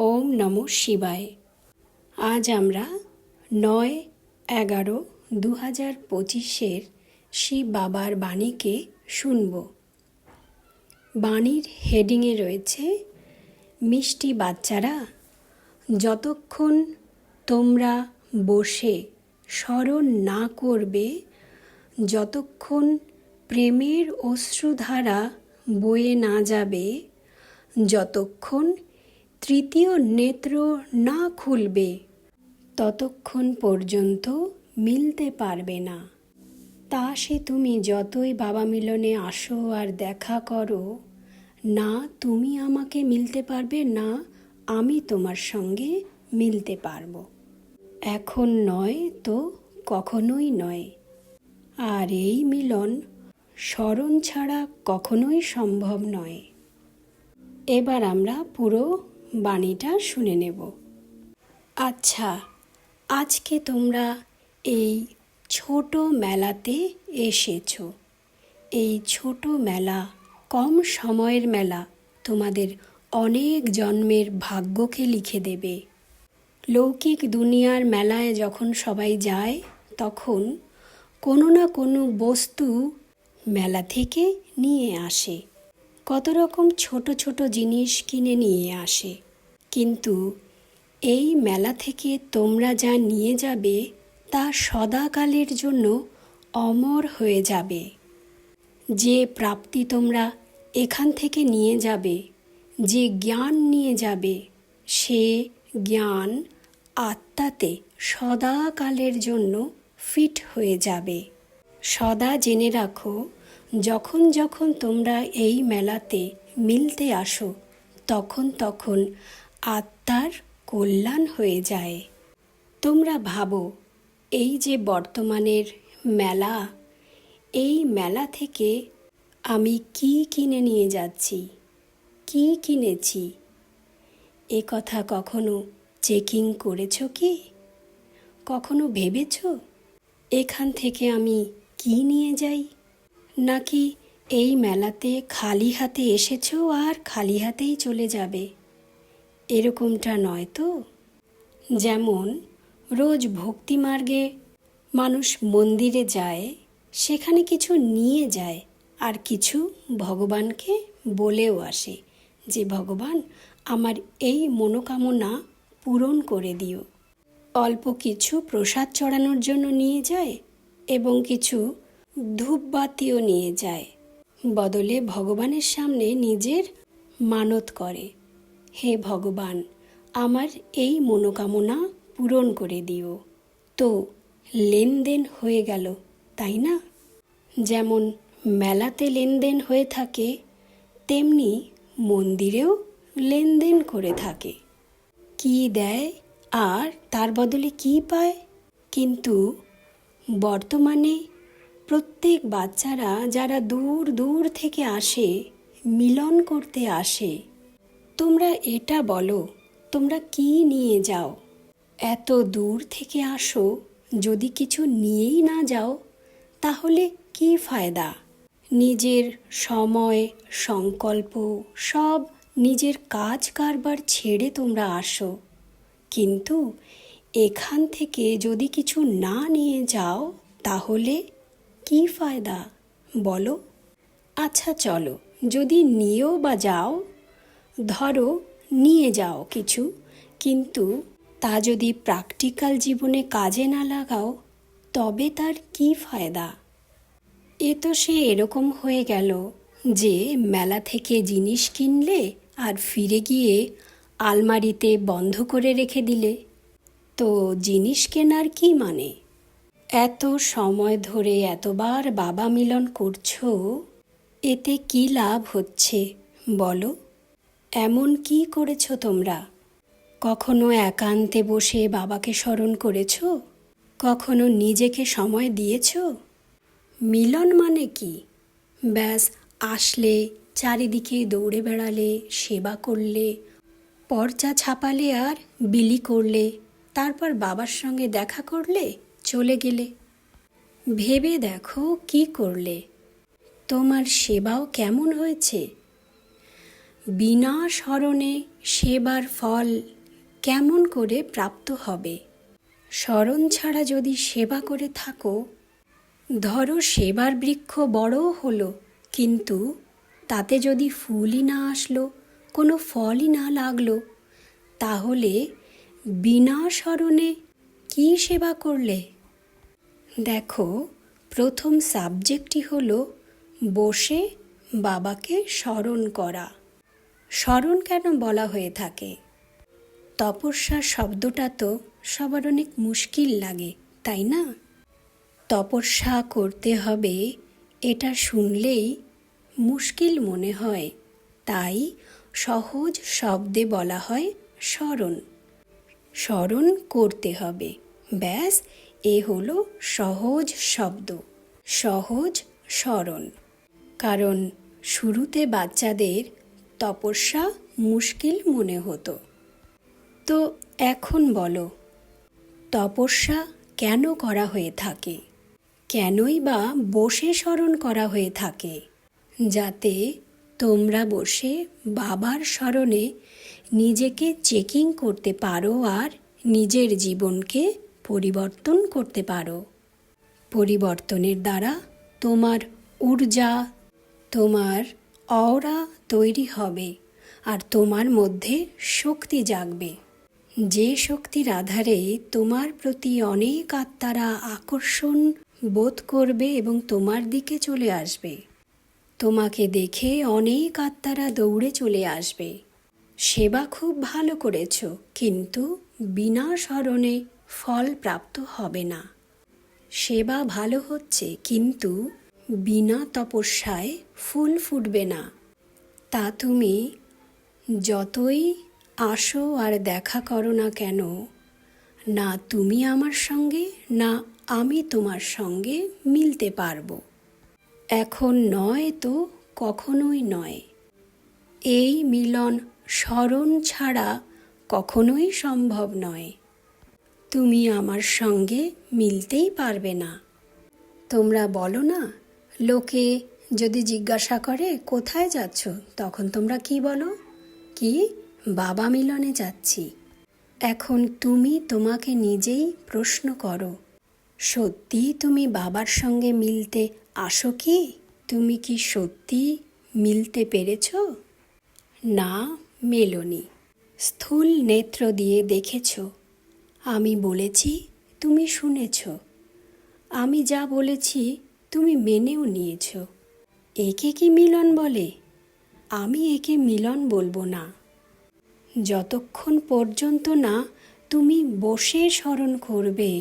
ওম নমঃ শিবায়। আজ আমরা ৯/১১/২০২৫ শিব বাবার বাণীকে শুনব। বাণীর হেডিংয়ে রয়েছে, মিষ্টি বাচ্চারা, যতক্ষণ তোমরা বসে স্মরণ না করবে, যতক্ষণ প্রেমের অশ্রুধারা বয়ে না যাবে, যতক্ষণ তৃতীয় নেত্র না খুলবে, ততক্ষণ পর্যন্ত মিলতে পারবে না। তা সে তুমি যতই বাবা মিলনে আসো আর দেখা করো, না তুমি আমাকে মিলতে পারবে, না আমি তোমার সঙ্গে মিলতে পারবো। এখন নয় তো কখনোই নয়। আর এই মিলন স্মরণ ছাড়া কখনোই সম্ভব নয়। এবার আমরা পুরো বাণীটা শুনে নেব। আচ্ছা, আজকে তোমরা এই ছোট মেলাতে এসেছো। এই ছোট মেলা, কম সময়ের মেলা, তোমাদের অনেক জন্মের ভাগ্যকে লিখে দেবে। লৌকিক দুনিয়ার মেলায় যখন সবাই যায়, তখন কোনো না কোনো বস্তু মেলা থেকে নিয়ে আসে। কত রকম ছোট ছোট জিনিস কিনে নিয়ে আসে। কিন্তু এই মেলা থেকে তোমরা যা নিয়ে যাবে, তা সদাকালের জন্য অমর হয়ে যাবে। যে প্রাপ্তি তোমরা এখান থেকে নিয়ে যাবে, যে জ্ঞান নিয়ে যাবে, সে জ্ঞান আত্মাতে সদাকালের জন্য ফিট হয়ে যাবে। সদা জেনে রাখো, যখন যখন তোমরা এই মেলাতে মিলতে আসো, তখন তখন আত্মার কল্যাণ হয়ে যায়। তোমরা ভাবো, এই যে বর্তমানের মেলা, এই মেলা থেকে আমি কি কিনে নিয়ে যাচ্ছি, কি কিনেছি, এ কথা কখনো চেকিং করেছো কি? কখনো ভেবেছো এখান থেকে আমি কি নিয়ে যাই? নাকি এই মেলাতে খালি হাতে এসেছো আর খালি হাতেই চলে যাবে? এরকমটা নয় তো? যেমন রোজ ভক্তিমার্গে মানুষ মন্দিরে যায়, সেখানে কিছু নিয়ে যায় আর কিছু ভগবানকে বলেও আসে যে, ভগবান আমার এই মনোকামনা পূরণ করে দিও। অল্প কিছু প্রসাদ চড়ানোর জন্য নিয়ে যায় এবং কিছু ধূপবাতিও নিয়ে যায়। বদলে ভগবানের সামনে নিজের মানত করে, হে ভগবান আমার এই মনোকামনা পূরণ করে দিও। তো লেনদেন হয়ে গেল, তাই না? যেমন মেলাতে লেনদেন হয়ে থাকে, তেমনি মন্দিরেও লেনদেন করে থাকে। কি দেয় আর তার বদলে কি পায়? কিন্তু বর্তমানে প্রত্যেক বাচ্চারা যারা দূর দূর থেকে আসে, মিলন করতে আসে, তোমরা এটা বলো, তোমরা কি নিয়ে যাও? এত দূর থেকে আসো, যদি কিছু নিয়েই না যাও, তাহলে কি ফায়দা? নিজের সময়, সংকল্প, সব নিজের কাজ কারবার ছেড়ে তোমরা আসো। কিন্তু এখান থেকে যদি কিছু না নিয়ে যাও, তাহলে কি ফায়দা বলো? আচ্ছা চলো, যদি নিয়েও বা যাও, ধরো নিয়ে যাও কিছু, কিন্তু তা যদি প্র্যাকটিক্যাল জীবনে কাজে না লাগাও, তবে তার কি ফায়দা? এ তো সে এরকম হয়ে গেল যে মেলা থেকে জিনিস কিনলে আর ফিরে গিয়ে আলমারিতে বন্ধ করে রেখে দিলে। তো জিনিস কেনার কি মানে? এত সময় ধরে এতবার বাবা মিলন করছো, এতে কি লাভ হচ্ছে বলো? এমন কি করেছো তোমরা? কখনো একান্তে বসে বাবাকে স্মরণ করেছো? কখনো নিজেকে সময় দিয়েছো? মিলন মানে কি? ব্যাস আসলে, চারিদিকে দৌড়ে বেড়ালে, সেবা করলে, পর্চা ছাপালে আর বিলি করলে, তারপর বাবার সঙ্গে দেখা করলে, চলে গেলে। ভেবে দেখো কি করলে? তোমার সেবাও কেমন হয়েছে? বিনা স্মরণে সেবার ফল কেমন করে প্রাপ্ত হবে? স্মরণ ছাড়া যদি সেবা করে থাকো, ধরো সেবার বৃক্ষ বড়ও হলো, কিন্তু তাতে যদি ফুলই না আসলো, কোনো ফলই না লাগলো, তাহলে বিনা স্মরণে কী সেবা করলে? দেখো, প্রথম সাবজেক্টই হলো বসে বাবাকে স্মরণ করা। স্মরণ কেন বলা হয়ে থাকে? তপস্যা শব্দটা তো সবার অনেক মুশকিল লাগে, তাই না? তপস্যা করতে হবে এটা শুনলেই মুশকিল মনে হয়, তাই সহজ শব্দে বলা হয় স্মরণ। স্মরণ করতে হবে, ব্যাস, এ হলো সহজ শব্দ, সহজ স্মরণ। কারণ শুরুতে বাচ্চাদের তপস্যা মুশকিল মনে হতো। তো এখন বলো, তপস্যা কেন করা হয়ে থাকে? কেনই বা বসে স্মরণ করা হয়ে থাকে? যাতে তোমরা বসে বাবার স্মরণে নিজেকে চেকিং করতে পারো আর নিজের জীবনকে পরিবর্তন করতে পারো। পরিবর্তনের দ্বারা তোমার ঊর্জা, তোমার অরা তৈরি হবে আর তোমার মধ্যে শক্তি জাগবে, যে শক্তির আধারে তোমার প্রতি অনেক আত্মারা আকর্ষণ বোধ করবে এবং তোমার দিকে চলে আসবে। তোমাকে দেখে অনেক আত্মারা দৌড়ে চলে আসবে। সেবা খুব ভালো করেছ, কিন্তু বিনা স্মরণে ফল প্রাপ্ত হবে না। সেবা ভালো হচ্ছে, কিন্তু বিনা তপস্যায় ফুল ফুটবে না। তা তুমি যতই আসো আর দেখা করো না কেন, না তুমি আমার সঙ্গে না আমি তোমার সঙ্গে মিলতে পারবো। এখন নয় তো কখনোই নয়। এই মিলন স্মরণ ছাড়া কখনোই সম্ভব নয়। তুমি আমার সঙ্গে মিলতেই পারবে না। তোমরা বলো না, লোকে যদি জিজ্ঞাসা করে কোথায় যাচ্ছ, তখন তোমরা কি বলো? কি, বাবা মিলনে যাচ্ছি। এখন তুমি তোমাকে নিজেই প্রশ্ন করো, সত্যি তুমি বাবার সঙ্গে মিলতে আসো কি? তুমি কি সত্যি মিলতে পেরেছ? না, মেলোনি। স্থূল নেত্র দিয়ে দেখেছ। আমি বলেছি, তুমি শুনেছ। আমি যা বলেছি তুমি মেনেও নিয়েছ। একে কি মিলন বলে? আমি একে মিলন বলবো না। যতক্ষণ পর্যন্ত না তুমি বসে স্মরণ করবে,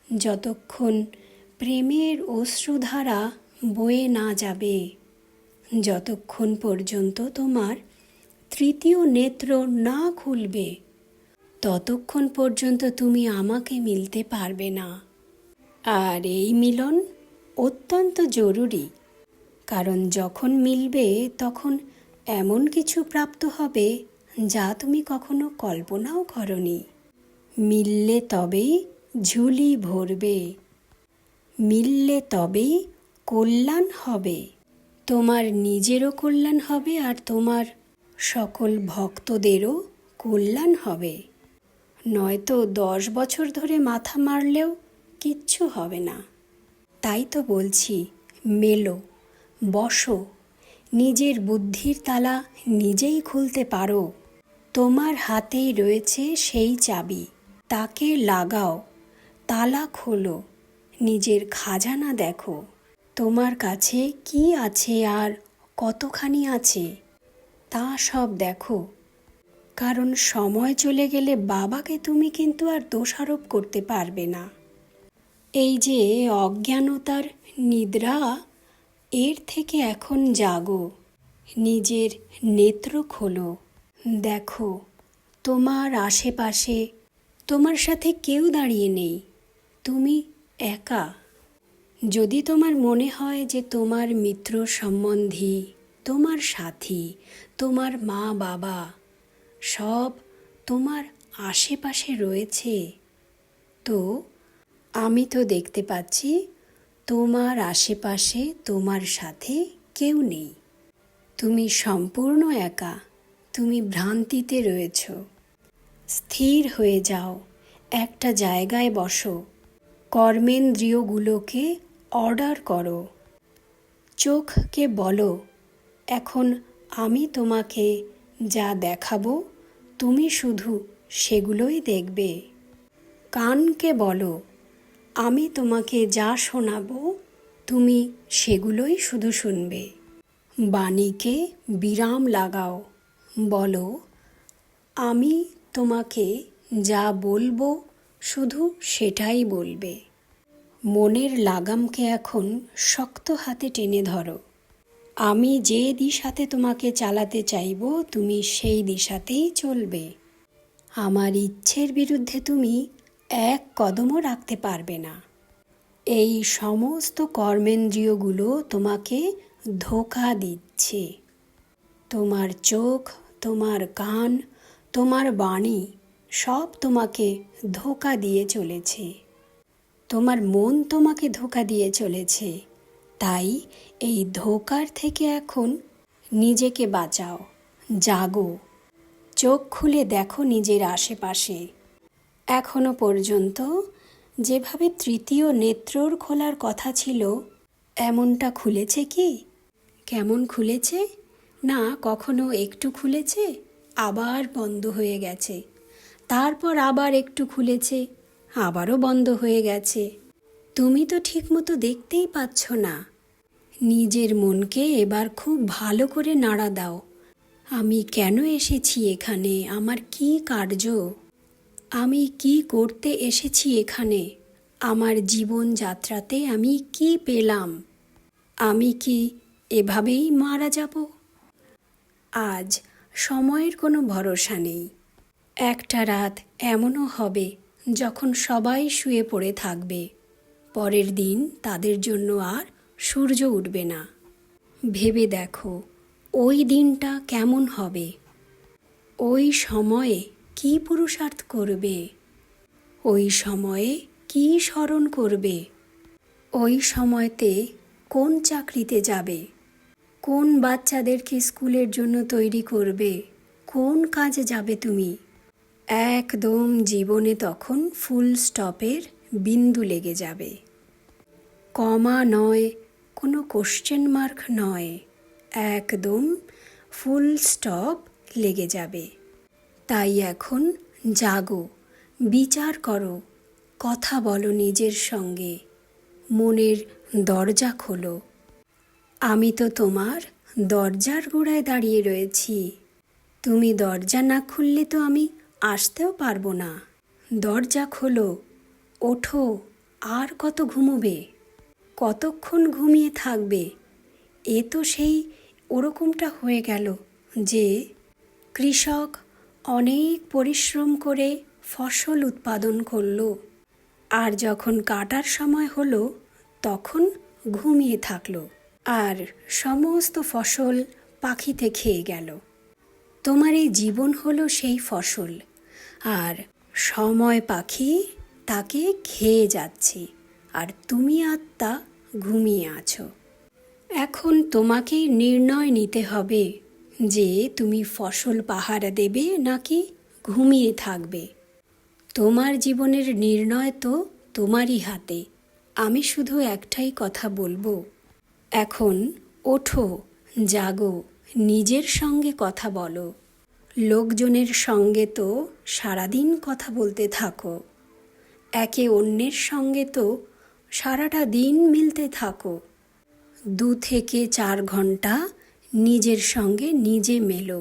যতক্ষণ প্রেমের অশ্রুধারা বয়ে না যাবে, যতক্ষণ পর্যন্ত তোমার তৃতীয় নেত্র না খুলবে, ততক্ষণ পর্যন্ত তুমি আমাকে মিলতে পারবে না। আর এই মিলন অত্যন্ত জরুরি, কারণ যখন মিলবে তখন এমন কিছু প্রাপ্ত হবে যা তুমি কখনো কল্পনাও করনি। মিললে তবেই ঝুলি ভরবে, মিললে তবেই কল্যাণ হবে। তোমার নিজেরও কল্যাণ হবে আর তোমার সকল ভক্তদেরও কল্যাণ হবে। নয়তো 10 বছর ধরে মাথা মারলেও কিচ্ছু হবে না। তাই তো বলছি, মেলো, বসো, নিজের বুদ্ধির তালা নিজেই খুলতে পারো। তোমার হাতেই রয়েছে সেই চাবি, তাকে লাগাও, তালা খোলো, নিজের খাজানা দেখো। তোমার কাছে কি আছে আর কতখানি আছে তা সব দেখো। কারণ সময় চলে গেলে বাবাকে তুমি কিন্তু আর দোষারোপ করতে পারবে না। এই যে অজ্ঞানতার নিদ্রা, এর থেকে এখন জাগো, নিজের নেত্র খোলো। দেখো, তোমার আশেপাশে তোমার সাথে কেউ দাঁড়িয়ে নেই, তুমি একা। যদি তোমার মনে হয় যে তোমার মিত্র সম্বন্ধী, তোমার সাথী, তোমার মা বাবা সব তোমার আশেপাশে রয়েছে, তো আমি তো দেখতে পাচ্ছি তোমার আশেপাশে তোমার সাথে কেউ নেই। তুমি সম্পূর্ণ একা। তুমি ভ্রান্তিতে রয়েছ। স্থির হয়ে যাও, একটা জায়গায় বসো, কর্মেন্দ্রিয়গুলোকে অর্ডার করো। চোখকে বলো, এখন আমি তোমাকে যা দেখাবো তুমি শুধু সেগুলোই দেখবে। কানকে বলো, আমি তোমাকে যা শোনাবো তুমি সেগুলোই শুধু শুনবে। বাণীকে বিরাম লাগাও, বলো, আমি তোমাকে যা বলবো শুধু সেটাই বলবে। মনের লাগামকে এখন শক্ত হাতে টেনে ধরো। আমি যে দিশাতে তোমাকে চালাতে চাইব তুমি সেই দিশাতেই চলবে। আমার ইচ্ছের বিরুদ্ধে তুমি এক কদমও রাখতে পারবে না। এই সমস্ত কর্মেন্দ্রিয়গুলো তোমাকে ধোঁকা দিচ্ছে। তোমার চোখ, তোমার কান, তোমার বাণী সব তোমাকে ধোঁকা দিয়ে চলেছে। তোমার মন তোমাকে ধোঁকা দিয়ে চলেছে। তাই এই ধোঁকার থেকে এখন নিজেকে বাঁচাও, জাগো, চোখ খুলে দেখো নিজের আশেপাশে। এখনো পর্যন্ত যেভাবে তৃতীয় নেত্রর খোলার কথা ছিল এমনটা খুলেছে কি? কেমন খুলেছে? না, কখনো একটু খুলেছে, আবার বন্ধ হয়ে গেছে, তারপর আবার একটু খুলেছে, আবারও বন্ধ হয়ে গেছে। তুমি তো ঠিকমতো দেখতেই পাচ্ছ না। নিজের মনকে এবার খুব ভালো করে নাড়া দাও। আমি কেন এসেছি এখানে? আমার কি কার্য? আমি কি করতে এসেছি এখানে? আমার জীবনযাত্রাতে আমি কি পেলাম? আমি কি এভাবেই মারা যাব? আজ সময়ের কোনো ভরসা নেই। একটা রাত এমনও হবে যখন সবাই শুয়ে পড়ে থাকবে। পরের দিন তাদের জন্য আর সূর্য উঠবে না। ভেবে দেখো ওই দিনটা কেমন হবে। ওই সময়ে কি পুরুষার্থ করবে? ওই সময়ে কি স্মরণ করবে? ওই সময়তে কোন চাকরিতে যাবে? কোন বাচ্চাদেরকে স্কুলের জন্য তৈরি করবে? কোন কাজে যাবে তুমি? একদম জীবনে তখন ফুল স্টপের বিন্দু লেগে যাবে। কমা নয়, কোনো কোশ্চেন মার্ক নয়, একদম ফুল স্টপ লেগে যাবে। তাই এখন জাগো, বিচার করো, কথা বলো নিজের সঙ্গে, মনের দরজা খোলো। আমি তো তোমার দরজার গোড়ায় দাঁড়িয়ে রয়েছি। তুমি দরজা না খুললে তো আমি আসতেও পারবো না। দরজা খোলো, ওঠো, আর কত ঘুমোবে? কতক্ষণ ঘুমিয়ে থাকবে? এ তো সেই ওরকমটা হয়ে গেল যে কৃষক অনেক পরিশ্রম করে ফসল উৎপাদন করলো, আর যখন কাটার সময় হলো তখন ঘুমিয়ে থাকলো, আর সমস্ত ফসল পাখিতে খেয়ে গেল। তোমার এই জীবন হলো সেই ফসল, আর সময় পাখি তাকে খেয়ে যাচ্ছে, আর তুমি আত্মা ঘুমিয়ে আছো। এখন তোমাকেই নির্ণয় নিতে হবে যে তুমি ফসল পাহারা দেবে নাকি ঘুমিয়ে থাকবে। তোমার জীবনের নির্ণয় তো তোমারই হাতে। আমি শুধু একটাই কথা বলবো, এখন ওঠো, জাগো, নিজের সঙ্গে কথা বলো। লোকজনের সঙ্গে তো সারাদিন কথা বলতে থাকো, একে অন্যের সঙ্গে তো সারাটা দিন মিলতে থাকো। 2 থেকে 4 ঘন্টা নিজের সঙ্গে নিজে মেলো।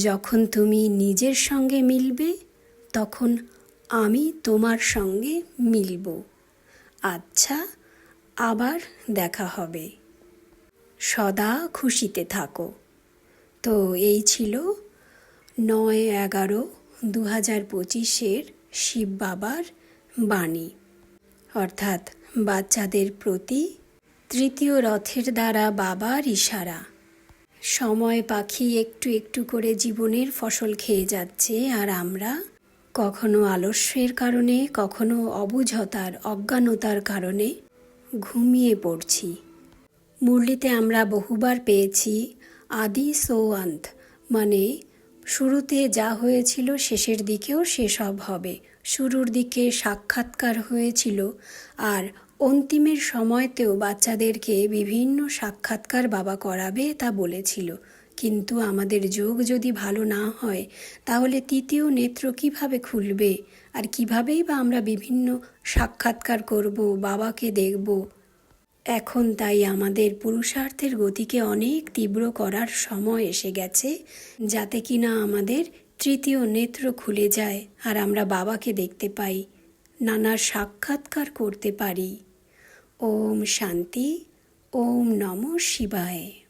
যখন তুমি নিজের সঙ্গে মিলবে তখন আমি তোমার সঙ্গে মিলব। আচ্ছা, আবার দেখা হবে। সদা খুশিতে থাকো। তো এই ছিল 9/11/2025 শিব বাবার বাণী, অর্থাৎ বাচ্চাদের প্রতি তৃতীয় রথের দ্বারা বাবার ইশারা। সময় পাখি একটু একটু করে জীবনের ফসল খেয়ে যাচ্ছে, আর আমরা কখনো আলস্যের কারণে, কখনো অবুঝতার, অজ্ঞানতার কারণে ঘুমিয়ে পড়ছি। মুরলিতে আমরা বহুবার পেয়েছি আদি সো অন্ত, মানে শুরুতে যা হয়েছিল শেষের দিকেও সেসব হবে। শুরুর দিকে সাক্ষাৎকার হয়েছিল, আর অন্তিমের সময়তেও বাচ্চাদেরকে বিভিন্ন সাক্ষাৎকার বাবা করাবে তা বলেছিল। কিন্তু আমাদের যোগ যদি ভালো না হয় তাহলে তৃতীয় নেত্র কিভাবে খুলবে, আর কিভাবেই বা আমরা বিভিন্ন সাক্ষাৎকার করব, বাবাকে দেখব। এখন তাই আমাদের পুরুষার্থের গতিকে অনেক তীব্র করার সময় এসে গেছে, যাতে কিনা আমাদের তৃতীয় নেত্র খুলে যায় আর আমরা বাবাকে দেখতে পাই, নানা সাক্ষাৎকার করতে পারি। ওম শান্তি। ওম নমঃ শিবায়।